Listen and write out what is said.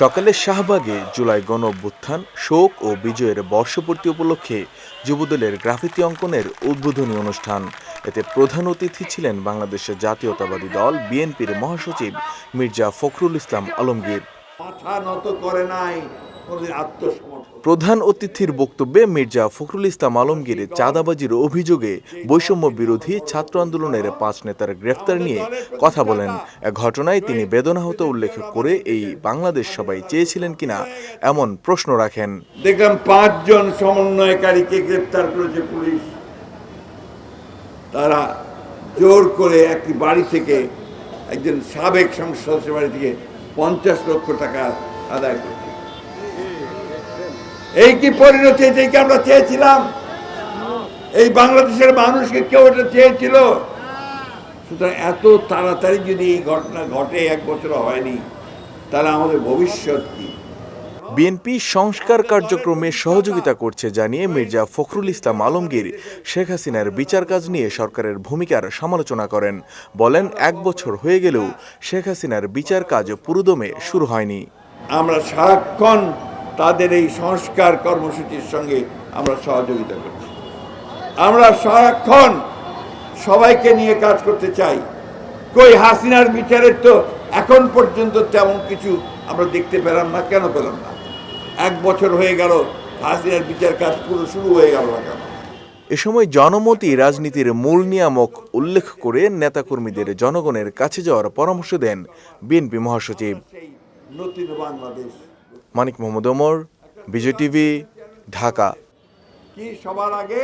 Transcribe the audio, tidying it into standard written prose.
সকালে শাহবাগে জুলাই গণঅভ্যুত্থান, শোক ও বিজয়ের বর্ষপূর্তি উপলক্ষে যুবদলের গ্রাফিতি অঙ্কনের উদ্বোধনী অনুষ্ঠান। এতে প্রধান অতিথি ছিলেন বাংলাদেশের জাতীয়তাবাদী দল বিএনপির মহাসচিব মির্জা ফখরুল ইসলাম আলমগীর। মাথা নত করে নাই, কোনদিন আত্মসমর্পণ। প্রধান অতিথির বক্তব্যে মির্জা ফখরুল ইসলাম আলমগীর চাঁদাবাজির অভিযোগে বৈষম্য বিরোধী ছাত্র আন্দোলনের ৫ নেতার গ্রেফতার নিয়ে কথা বলেন। এক ঘটনায় তিনি বেদনাহত উল্লেখ করে এই বাংলাদেশ সবাই চেয়েছিলেন কিনা এমন প্রশ্ন রাখেন। দেখলাম ৫ জন সমন্বয়কারীকে গ্রেফতার করেছে পুলিশ। তারা জোর করে একটি বাড়ি থেকে, একজন সাবেক সংসদ সদস্যের বাড়ি থেকে ৫০ লক্ষ টাকা আদায় করছে। এই কি পরিণতি? এটাই কি আমরা চেয়েছিলাম? এই বাংলাদেশের মানুষকে কেউ এটা চেয়েছিল? সুতরাং এত তাড়াতাড়ি যদি এই ঘটনা ঘটে, ১ বছর হয়নি, তাহলে আমাদের ভবিষ্যৎ কি? বিএনপি সংস্কার কার্যক্রমে সহযোগিতা করছে জানিয়ে মির্জা ফখরুল ইসলাম আলমগীর শেখ হাসিনার বিচার কাজ নিয়ে সরকারের ভূমিকার সমালোচনা করেন। বলেন, ১ বছর হয়ে গেলেও শেখ হাসিনার বিচার কাজ পুরোদমে শুরু হয়নি। আমরা সারাক্ষণ তাদের এই সংস্কার কর্মসূচির সঙ্গে আমরা সহযোগিতা করছি। আমরা সারাক্ষণ সবাইকে নিয়ে কাজ করতে চাই। কই হাসিনার বিচারের তো এখন পর্যন্ত তেমন কিছু আমরা দেখতে পেলাম না। কেন পেলাম না? ১ বছর হয়ে গেল, হাসিনার বিচার কাজ পুরো শুরু হয়ে গেল না কেন? এ সময় জনমতই রাজনীতির মূল নিয়ামক উল্লেখ করে নেতাকর্মীদের জনগণের কাছে যাওয়ার পরামর্শ দেন বিএনপি মহাসচিব। নতুন বাংলাদেশ। মানিক মোহাম্মদ ওমর, বিজয় টিভি, ঢাকা। কি সবার আগে